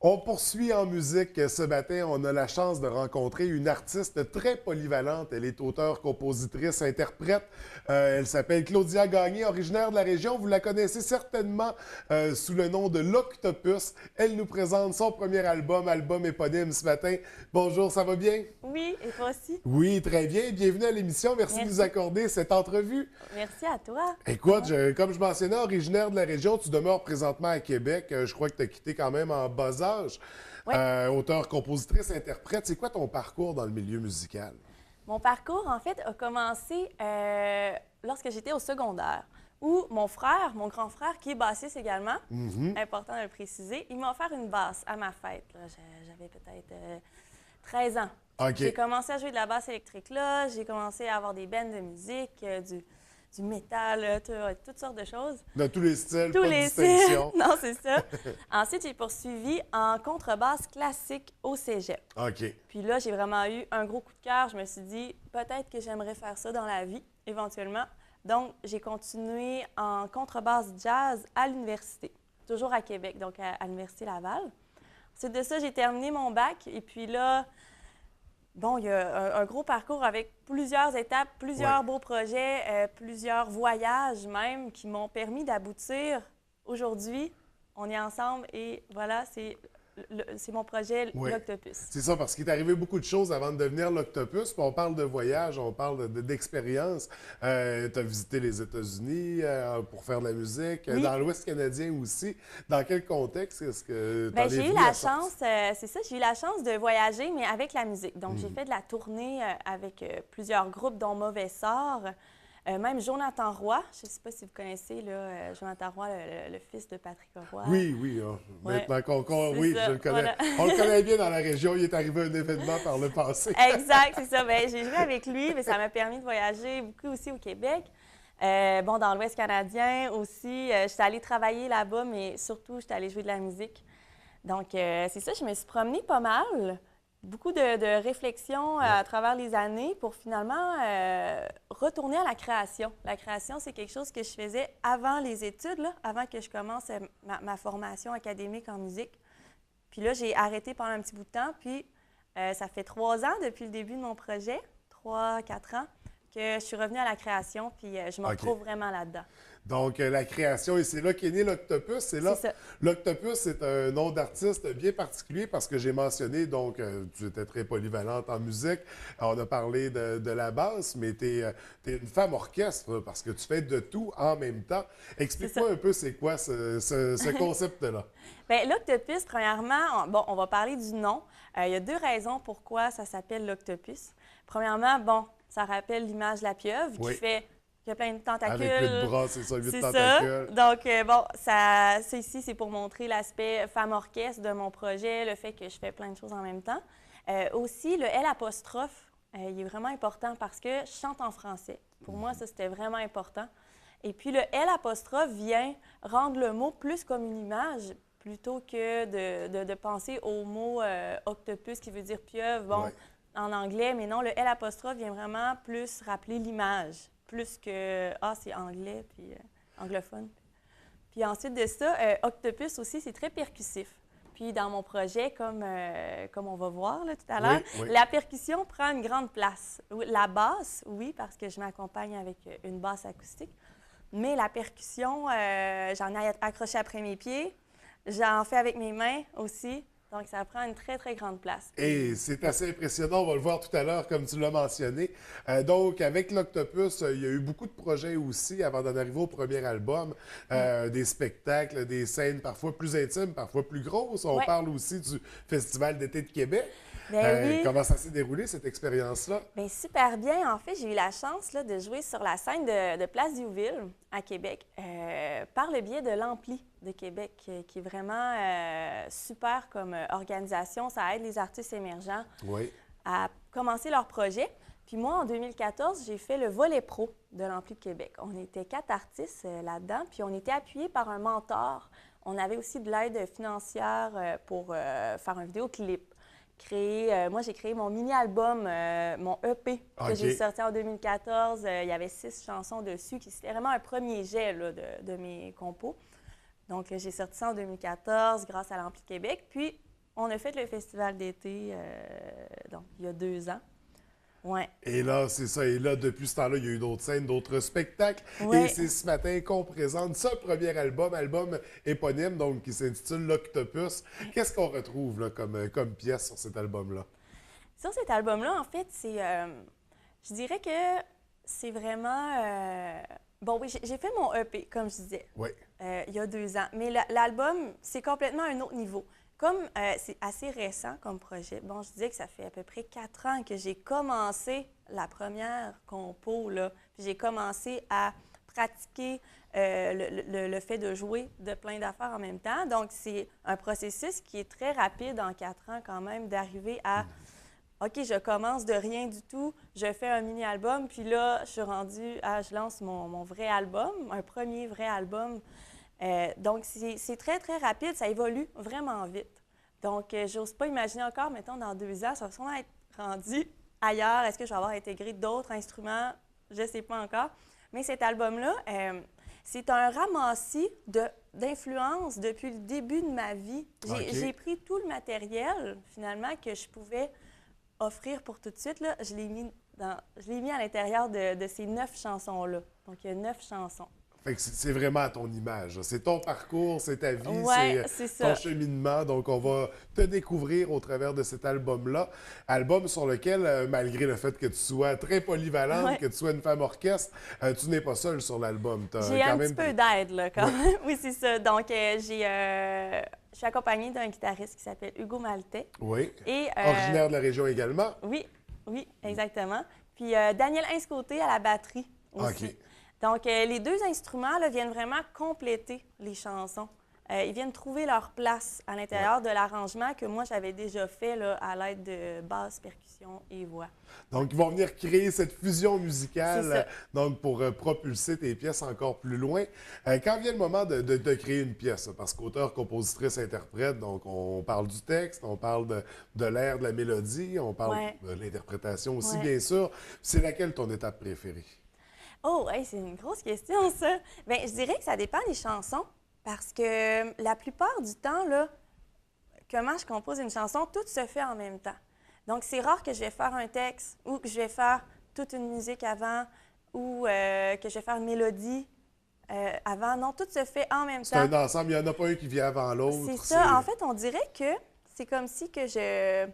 On poursuit en musique. Ce matin, on a la chance de rencontrer une artiste très polyvalente. Elle est auteure, compositrice, interprète. Elle s'appelle Claudia Gagné, originaire de la région. Vous la connaissez certainement sous le nom de l'Octopus. Elle nous présente son premier album éponyme ce matin. Bonjour, ça va bien? Oui, et toi aussi? Oui, très bien. Bienvenue à l'émission. Merci de nous Merci. accorder cette entrevue. Merci à toi. Écoute, comme je mentionnais, originaire de la région, tu demeures présentement à Québec. Je crois que tu as quitté quand même en bas âge. Oui. Auteur, compositrice, interprète. C'est quoi ton parcours dans le milieu musical? Mon parcours, en fait, a commencé lorsque j'étais au secondaire, où mon frère, mon grand frère, qui est bassiste également, important de le préciser, il m'a offert une basse à ma fête. J'avais peut-être 13 ans. OK. J'ai commencé à jouer de la basse électrique là, j'ai commencé à avoir des bands de musique, du métal, toutes sortes de choses. De tous les styles, Tous pas de les distinction. styles. Non, c'est ça. Ensuite, j'ai poursuivi en contrebasse classique au cégep. OK. Puis là, j'ai vraiment eu un gros coup de cœur. Je me suis dit, peut-être que j'aimerais faire ça dans la vie, éventuellement. Donc, j'ai continué en contrebasse jazz à l'université, toujours à Québec, donc à l'Université Laval. Ensuite de ça, j'ai terminé mon bac. Et puis là, bon, il y a un gros parcours avec plusieurs étapes, plusieurs beaux projets, plusieurs voyages même qui m'ont permis d'aboutir. Aujourd'hui, on est ensemble et voilà, c'est mon projet, Oui. l'Octopus. C'est ça, parce qu'il est arrivé beaucoup de choses avant de devenir l'Octopus. Puis on parle de voyage, on parle d'expérience. Tu as visité les États-Unis pour faire de la musique, Oui. dans l'Ouest canadien aussi. Dans quel contexte est-ce que tu en es J'ai eu venu à la sortir? chance, c'est ça, j'ai eu la chance de voyager, mais avec la musique. Donc, j'ai fait de la tournée avec plusieurs groupes, dont Mauvais Sort. Même Jonathan Roy, je ne sais pas si vous connaissez là, Jonathan Roy, le fils de Patrick Roy. Oui, oui. Ouais. Maintenant C'est oui, ça, je le connais. voilà. On le connaît bien dans la région. Il est arrivé un événement par le passé. Exact, c'est ça. Bien, j'ai joué avec lui, mais ça m'a permis de voyager beaucoup aussi au Québec. Bon, dans l'Ouest canadien aussi. Je suis allée travailler là-bas, mais surtout, je suis allée jouer de la musique. Donc, c'est ça, je me suis promenée pas mal. Beaucoup de réflexions à travers les années pour finalement retourner à la création. La création, c'est quelque chose que je faisais avant les études, là, avant que je commence ma formation académique en musique. Puis là, j'ai arrêté pendant un petit bout de temps, puis ça fait 3 ans depuis le début de mon projet, 3-4 ans, que je suis revenue à la création, puis je me retrouve vraiment là-dedans. Donc, la création, et c'est là qu'est né l'Octopus. C'est ça. L'Octopus, c'est un nom d'artiste bien particulier parce que j'ai mentionné, donc, tu étais très polyvalente en musique. On a parlé de la basse, mais tu es une femme orchestre parce que tu fais de tout en même temps. Explique-moi un peu c'est quoi ce concept-là. Bien, l'Octopus, premièrement, on va parler du nom. Il y a 2 raisons pourquoi ça s'appelle l'Octopus. Premièrement, bon, ça rappelle l'image de la pieuvre qui a plein de tentacules. Avec 8 bras, c'est ça, 8 C'est tentacules. ça. Donc, bon, ça ici, c'est pour montrer l'aspect femme orchestre de mon projet, le fait que je fais plein de choses en même temps. Aussi, le L apostrophe, il est vraiment important parce que je chante en français. Pour moi, ça, c'était vraiment important. Et puis, le L apostrophe vient rendre le mot plus comme une image plutôt que de penser au mot octopus qui veut dire pieuvre, bon, en anglais. Mais non, le L apostrophe vient vraiment plus rappeler l'image, plus que « Ah, c'est anglais », puis anglophone. Puis ensuite de ça, octopus aussi, c'est très percussif. Puis dans mon projet, comme on va voir là, tout à l'heure, la percussion prend une grande place. La basse, oui, parce que je m'accompagne avec une basse acoustique. Mais la percussion, j'en ai accroché après mes pieds. J'en fais avec mes mains aussi. Donc, ça prend une très, très grande place. Et c'est assez impressionnant, on va le voir tout à l'heure, comme tu l'as mentionné. Donc, avec l'Octopus, il y a eu beaucoup de projets aussi avant d'en arriver au premier album. Des spectacles, des scènes parfois plus intimes, parfois plus grosses. On parle aussi du Festival d'été de Québec. Oui. Comment ça s'est déroulé, cette expérience-là? Bien, super bien. En fait, j'ai eu la chance là, de jouer sur la scène de Place Diouville à Québec par le biais de l'Ampli de Québec, qui est vraiment super comme organisation. Ça aide les artistes émergents à commencer leur projet. Puis moi, en 2014, j'ai fait le volet pro de l'Ampli de Québec. On était 4 artistes là-dedans, puis on était appuyés par un mentor. On avait aussi de l'aide financière pour faire un vidéoclip. Moi, j'ai créé mon mini-album, mon EP que j'ai sorti en 2014. Il y avait 6 chansons dessus. C'était vraiment un premier jet là, de mes compos. Donc, j'ai sorti ça en 2014 grâce à l'Ampli Québec. Puis, On a fait le festival d'été, donc il y a 2 ans. Ouais. Et là, c'est ça. Et là, depuis ce temps-là, il y a eu d'autres scènes, d'autres spectacles. Ouais. Et c'est ce matin qu'on présente ce premier album éponyme, donc qui s'intitule L'Octopus. Qu'est-ce qu'on retrouve là, comme pièce sur cet album-là? Sur cet album-là, en fait, je dirais que c'est vraiment... bon, oui, j'ai fait mon EP, comme je disais, Oui. il y a 2 ans. Mais l'album, c'est complètement un autre niveau. Comme c'est assez récent comme projet, bon, je disais que ça fait à peu près 4 ans que j'ai commencé la première compo, là. Puis j'ai commencé à pratiquer le fait de jouer de plein d'affaires en même temps. Donc, c'est un processus qui est très rapide en 4 ans quand même, d'arriver à OK, je commence de rien du tout, je fais un mini-album, puis là, je suis rendue à, je lance mon vrai album, un premier vrai album. Donc, c'est très, très rapide, ça évolue vraiment vite. Donc, j'ose pas imaginer encore, mettons, dans 2 ans, ça va sûrement être rendu ailleurs. Est-ce que je vais avoir intégré d'autres instruments? Je sais pas encore. Mais cet album-là, c'est un ramassis d'influences depuis le début de ma vie. J'ai pris tout le matériel, finalement, que je pouvais offrir pour tout de suite, là, je l'ai mis à l'intérieur de ces 9 chansons-là. Donc, il y a 9 chansons. Fait que c'est vraiment à ton image. C'est ton parcours, c'est ta vie, c'est ton ça. cheminement. Donc, on va te découvrir au travers de cet album-là. Album sur lequel, malgré le fait que tu sois très polyvalente, que tu sois une femme orchestre, tu n'es pas seule sur l'album. J'ai un petit peu d'aide, là, quand même. Oui, c'est ça. Donc, je suis accompagnée d'un guitariste qui s'appelle Hugo Maltais. Oui. Et, originaire de la région également. Oui, exactement. Puis Daniel Inscôté à la batterie aussi. OK. Donc, les 2 instruments là, viennent vraiment compléter les chansons. Ils viennent trouver leur place à l'intérieur de l'arrangement que moi, j'avais déjà fait là, à l'aide de basse, percussion et voix. Donc, ils vont venir créer cette fusion musicale donc pour propulser tes pièces encore plus loin. Quand vient le moment de créer une pièce, parce qu'auteur, compositrice, interprète, donc on parle du texte, on parle de l'air, de la mélodie, on parle de l'interprétation aussi, bien sûr. C'est laquelle ton étape préférée? Oh, hey, c'est une grosse question, ça. Bien, je dirais que ça dépend des chansons, parce que la plupart du temps, là, comment je compose une chanson, tout se fait en même temps. Donc, c'est rare que je vais faire un texte ou que je vais faire toute une musique avant ou que je vais faire une mélodie avant. Non, tout se fait en même temps. C'est un ensemble, il n'y en a pas un qui vient avant l'autre. C'est ça. En fait, on dirait que c'est comme si que je...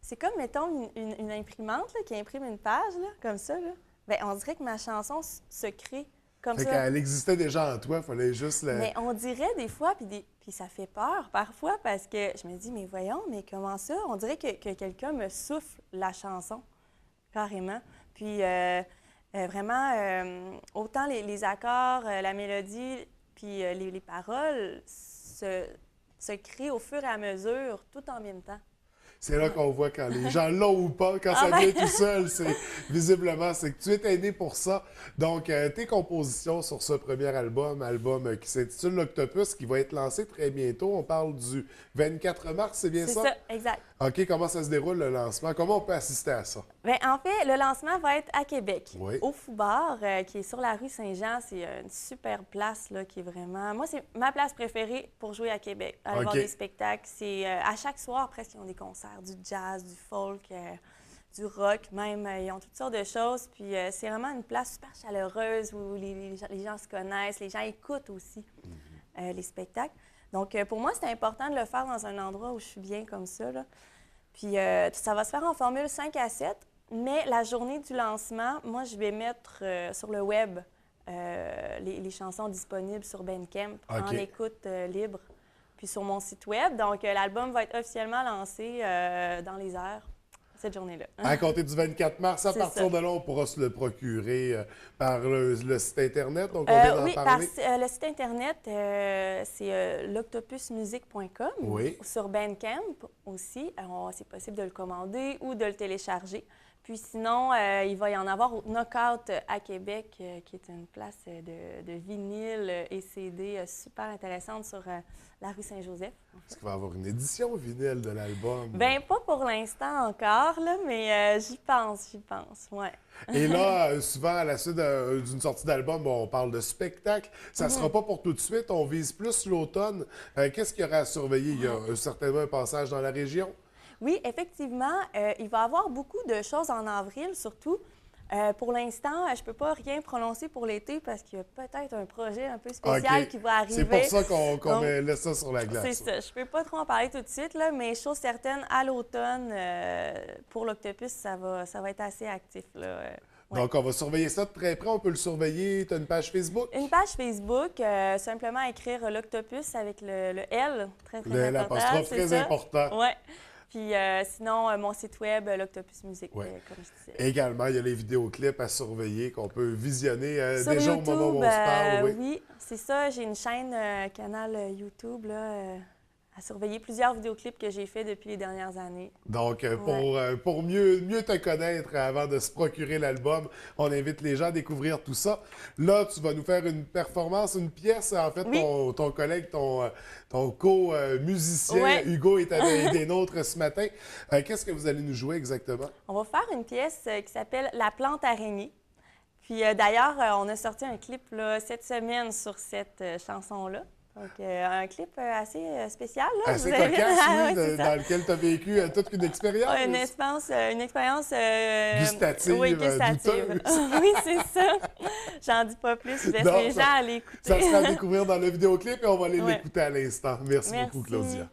C'est comme, mettons, une imprimante là, qui imprime une page, là, comme ça, là. Bien, on dirait que ma chanson se crée comme ça. Elle existait déjà en toi, il fallait juste la... Mais on dirait des fois, puis ça fait peur parfois, parce que je me dis, mais voyons, mais comment ça? On dirait que quelqu'un me souffle la chanson, carrément. Puis vraiment, autant les accords, la mélodie, puis les paroles se créent au fur et à mesure, tout en même temps. C'est là qu'on voit quand les gens l'ont ou pas, quand ça vient tout seul, visiblement, c'est que tu es né pour ça. Donc, tes compositions sur ce premier album qui s'intitule L'Octopus, qui va être lancé très bientôt. On parle du 24 mars, c'est bien ça? C'est ça, exact. OK, comment ça se déroule le lancement? Comment on peut assister à ça? Bien, en fait, le lancement va être à Québec, Oui. au Foubar, qui est sur la rue Saint-Jean. C'est une super place là, qui est vraiment... Moi, c'est ma place préférée pour jouer à Québec, aller voir des spectacles. C'est à chaque soir, presque, ils ont des concerts, du jazz, du folk, du rock même. Ils ont toutes sortes de choses. Puis c'est vraiment une place super chaleureuse où les gens se connaissent, les gens écoutent aussi les spectacles. Donc, pour moi, c'est important de le faire dans un endroit où je suis bien comme ça, là. Puis ça va se faire en formule 5 à 7, mais la journée du lancement, moi, je vais mettre sur le web les chansons disponibles sur Bandcamp en écoute libre, puis sur mon site web. Donc, l'album va être officiellement lancé dans les airs cette journée-là. À compter du 24 mars, à partir de là, on pourra se le procurer par le site Internet. Donc, on vient d'en parler. Le site Internet, c'est l'octopusmusique.com. Oui. Sur Bandcamp aussi, c'est possible de le commander ou de le télécharger. Puis sinon, il va y en avoir au Knockout à Québec, qui est une place de vinyle et CD super intéressante sur la rue Saint-Joseph. Est-ce qu'il va y avoir une édition vinyle de l'album? Bien, pas pour l'instant encore, là, mais j'y pense, ouais. Et là, souvent, à la suite d'une sortie d'album, bon, on parle de spectacle. Ça ne sera pas pour tout de suite. On vise plus l'automne. Qu'est-ce qu'il y aura à surveiller? Il y a certainement un passage dans la région. Oui, effectivement, il va y avoir beaucoup de choses en avril, surtout. Pour l'instant, je ne peux pas rien prononcer pour l'été parce qu'il y a peut-être un projet un peu spécial qui va arriver. C'est pour ça qu'on laisse ça sur la glace. C'est ça. Je ne peux pas trop en parler tout de suite, là, mais chose certaine, à l'automne, pour l'Octopus, ça va être assez actif, là. Ouais. Donc, on va surveiller ça de très près. On peut le surveiller. Tu as une page Facebook? Une page Facebook, simplement écrire l'Octopus avec le L, très important. L'apostrophe très important. Oui. Puis sinon, mon site web, l'Octopus Music, comme je disais. Également, il y a les vidéoclips à surveiller qu'on peut visionner déjà YouTube, au moment où on se parle. Oui, c'est ça. J'ai une chaîne, canal YouTube, là, à surveiller plusieurs vidéoclips que j'ai faits depuis les dernières années. Donc, pour mieux te connaître avant de se procurer l'album, on invite les gens à découvrir tout ça. Là, tu vas nous faire une performance, une pièce. En fait, ton collègue, ton co-musicien, Hugo, est des nôtres ce matin. Qu'est-ce que vous allez nous jouer exactement? On va faire une pièce qui s'appelle La plante araignée. Puis d'ailleurs, on a sorti un clip là, cette semaine sur cette chanson-là. Donc, un clip assez spécial. Là, assez cocasse, dans lequel tu as vécu toute une expérience. Une expérience gustative, gustative. Oui, c'est ça. J'en dis pas plus. Je laisse les gens aller écouter. Ça sera à découvrir dans le vidéoclip et on va aller l'écouter à l'instant. Merci beaucoup, Claudia.